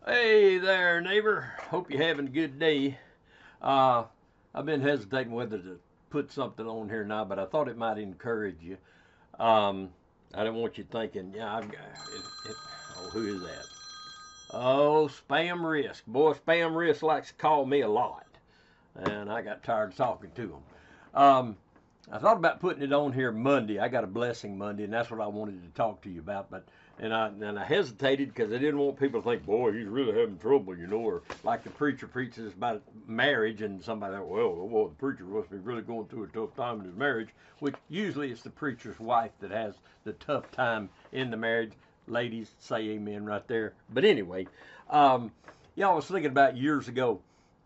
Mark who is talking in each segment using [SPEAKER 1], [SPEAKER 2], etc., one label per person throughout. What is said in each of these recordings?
[SPEAKER 1] Hey there, neighbor. Hope you're having a good day. Uh, I've been hesitating whether to put something on here now, but I thought it might encourage you. Um, I didn't want you thinking, yeah, I've got oh, who is that? Oh, Spam Risk. Boy, Spam Risk likes to call me a lot, and I got tired of talking to him. Um, I thought about putting it on here Monday. I got a blessing Monday, and that's what I wanted to talk to you about. But and I hesitated because I didn't want people to think, boy, he's really having trouble, or like the preacher preaches about marriage, and somebody thought, well, the preacher must be really going through a tough time in his marriage. Which usually it's the preacher's wife that has the tough time in the marriage. Ladies, say amen right there. But anyway, um, I was thinking about years ago,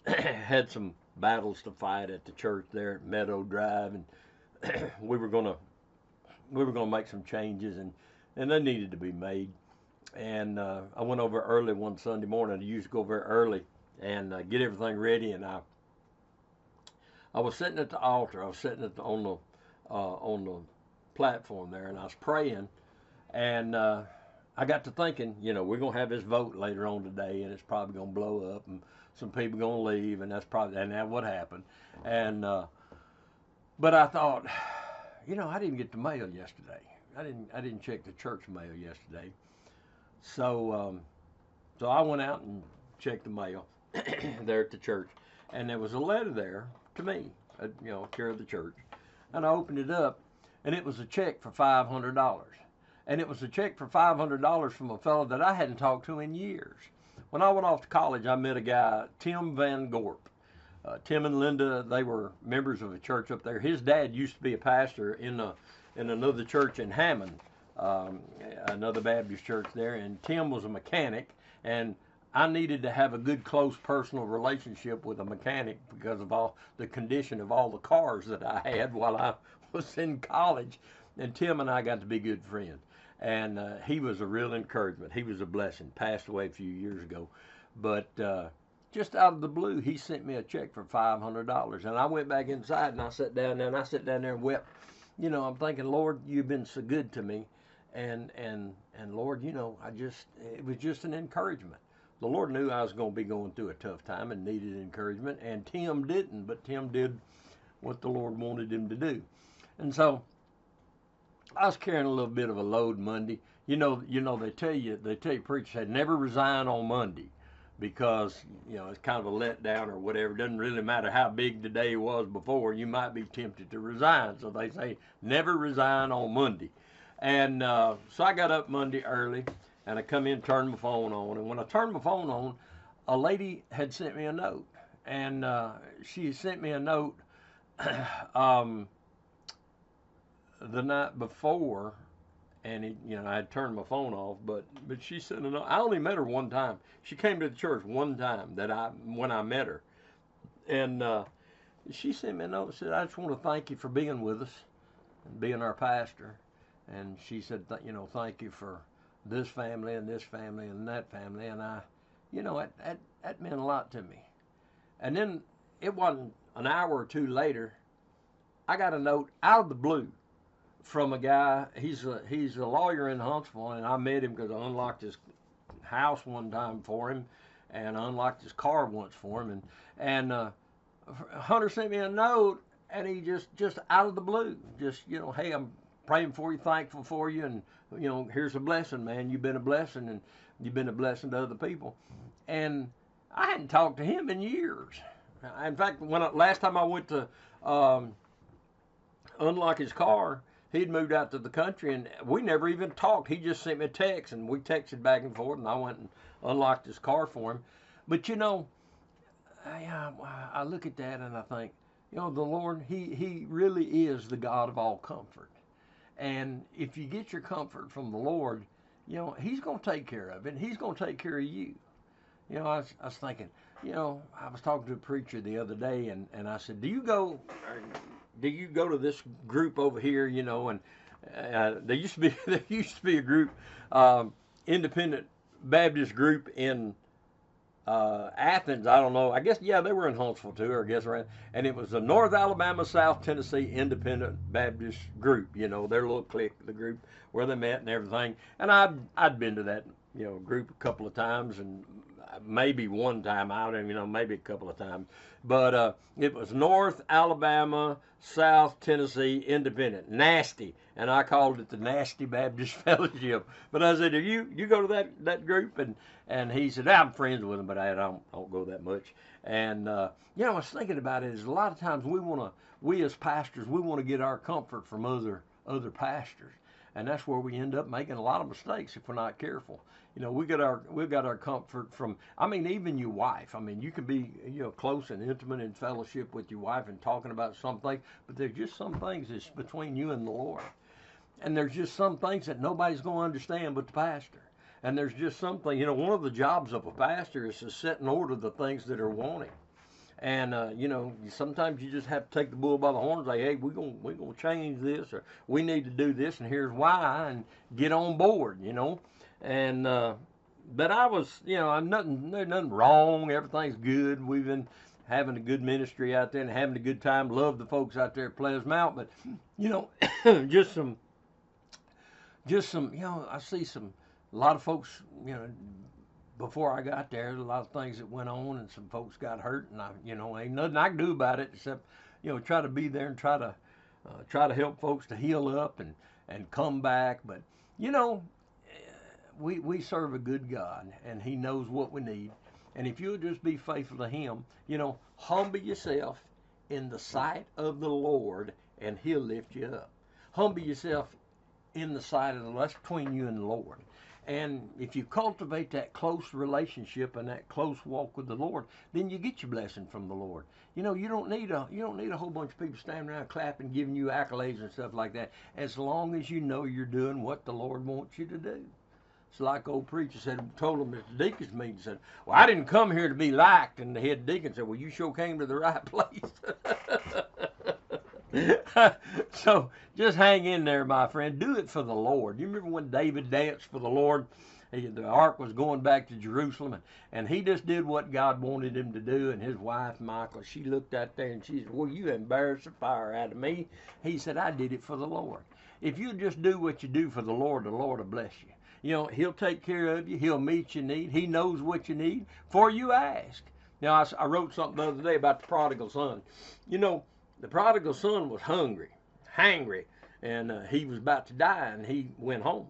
[SPEAKER 1] had some battles to fight at the church there at Meadow Drive, and we were gonna make some changes, and they needed to be made. And I went over early one Sunday morning. I used to go very early and get everything ready. And I was sitting at the altar. I was sitting on the platform there, and I was praying. And I got to thinking, we're gonna have this vote later on today, and it's probably gonna blow up, and some people gonna leave, and that's what happened. And but I thought, I didn't get the mail yesterday. I didn't check the church mail yesterday. So so I went out and checked the mail there at the church, and there was a letter there to me, care of the church. And I opened it up, and it was a check for $500. And it was a check for $500 from a fellow that I hadn't talked to in years. When I went off to college, I met a guy, Tim Van Gorp. Tim and Linda, they were members of a church up there. His dad used to be a pastor in another church in Hammond, another Baptist church there. And Tim was a mechanic, and I needed to have a good, close, personal relationship with a mechanic because of all the condition of all the cars that I had while I was in college. And Tim and I got to be good friends. And he was a real encouragement. He was a blessing. Passed away a few years ago, but just out of the blue, he sent me a check for $500, and I went back inside and I sat down there and wept. I'm thinking, Lord, you've been so good to me, and Lord, it was just an encouragement. The Lord knew I was going to be going through a tough time and needed encouragement, and Tim didn't, but Tim did what the Lord wanted him to do, and so I was carrying a little bit of a load Monday. They tell you preachers say never resign on Monday because it's kind of a letdown or whatever. It doesn't really matter how big the day was before. You might be tempted to resign. So they say never resign on Monday. And so I got up Monday early, and I come in, turned my phone on. And when I turned my phone on, a lady had sent me a note, and she sent me a note um, the night before, and I had turned my phone off, but she said, no, I only met her one time. She came to the church one time when I met her, and she sent me a note and said, I just want to thank you for being with us and being our pastor, and she said, thank you for this family and this family and that family, and that meant a lot to me. And then it wasn't an hour or two later, I got a note out of the blue from a guy. He's a lawyer in Huntsville, and I met him because I unlocked his house one time for him, and I unlocked his car once for him, and Hunter sent me a note, and he just out of the blue, just hey, I'm praying for you, thankful for you, and here's a blessing, man. You've been a blessing, and you've been a blessing to other people, and I hadn't talked to him in years. In fact, last time I went to unlock his car, he'd moved out to the country, and we never even talked. He just sent me a text, and we texted back and forth, and I went and unlocked his car for him. But I look at that and I think, the Lord, He really is the God of all comfort. And if you get your comfort from the Lord, He's going to take care of it, and He's going to take care of you. I was thinking, I was talking to a preacher the other day, and I said, do you go to this group over here, and there used to be a group, independent Baptist group in Athens. I don't know. I guess they were in Huntsville too, or I guess around. And it was the North Alabama, South Tennessee Independent Baptist group. Their little clique, the group where they met and everything. And I'd been to that group a couple of times, and maybe one time out, and maybe a couple of times. But it was North Alabama, South Tennessee Independent, nasty, and I called it the Nasty Baptist Fellowship. But I said, you go to that group? And he said, I'm friends with them, but I don't go that much. And I was thinking about it. Is a lot of times we as pastors, we want to get our comfort from other pastors. And that's where we end up making a lot of mistakes if we're not careful. We've got our comfort from, even your wife. You can be, close and intimate in fellowship with your wife and talking about something, but there's just some things that's between you and the Lord. And there's just some things that nobody's going to understand but the pastor. And there's just something, one of the jobs of a pastor is to set in order the things that are wanting. And sometimes you just have to take the bull by the horns and say, hey, we're gonna change this, or we need to do this, and here's why, and get on board, And but I was, there's nothing wrong. Everything's good. We've been having a good ministry out there and having a good time. Love the folks out there at Pleasant Mount, but just some, I see a lot of folks, before I got there, a lot of things that went on, and some folks got hurt, and ain't nothing I can do about it except, try to be there and try to help folks to heal up and come back. But we serve a good God, and He knows what we need. And if you'll just be faithful to Him, humble yourself in the sight of the Lord, and He'll lift you up. Humble yourself in the sight of the Lord. That's between you and the Lord. And if you cultivate that close relationship and that close walk with the Lord, then you get your blessing from the Lord. You don't need a whole bunch of people standing around clapping, giving you accolades and stuff like that, as long as you know you're doing what the Lord wants you to do. It's like old preacher told him at the deacon's meeting, said, well, I didn't come here to be liked. And the head deacon said, well, you sure came to the right place. So just hang in there, my friend. Do it for the Lord. You remember when David danced for the Lord? The ark was going back to Jerusalem, and he just did what God wanted him to do. And his wife, Michal, she looked out there and she said, well, you embarrassed the fire out of me. He said, I did it for the Lord. If you just do what you do for the Lord will bless you. He'll take care of you. He'll meet your need. He knows what you need before you ask. Now, I wrote something the other day about the prodigal son. The prodigal son was hungry, and he was about to die, and he went home.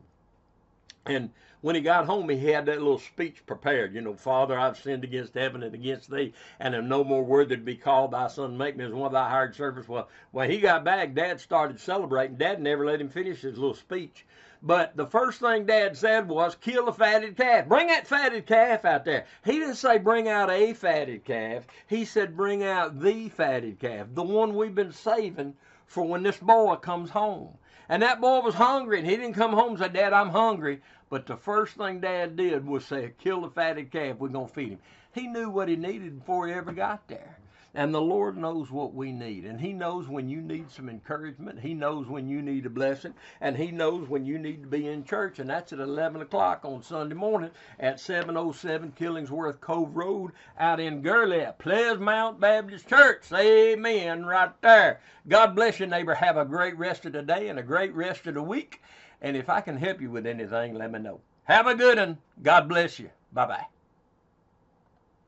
[SPEAKER 1] And when he got home, he had that little speech prepared. Father, I've sinned against heaven and against thee, and am no more worthy to be called thy son. Make me as one of thy hired servants. Well, when he got back, Dad started celebrating. Dad never let him finish his little speech. But the first thing Dad said was, kill the fatted calf. Bring that fatted calf out there. He didn't say bring out a fatted calf. He said bring out the fatted calf, the one we've been saving for when this boy comes home. And that boy was hungry, and he didn't come home and say, Dad, I'm hungry. But the first thing Dad did was say, kill the fatted calf. We're going to feed him. He knew what he needed before he ever got there. And the Lord knows what we need. And He knows when you need some encouragement. He knows when you need a blessing. And He knows when you need to be in church. And that's at 11 o'clock on Sunday morning at 707 Killingsworth Cove Road out in Gurley at Pleasant Mount Baptist Church. Amen right there. God bless you, neighbor. Have a great rest of the day and a great rest of the week. And if I can help you with anything, let me know. Have a good one. God bless you. Bye-bye.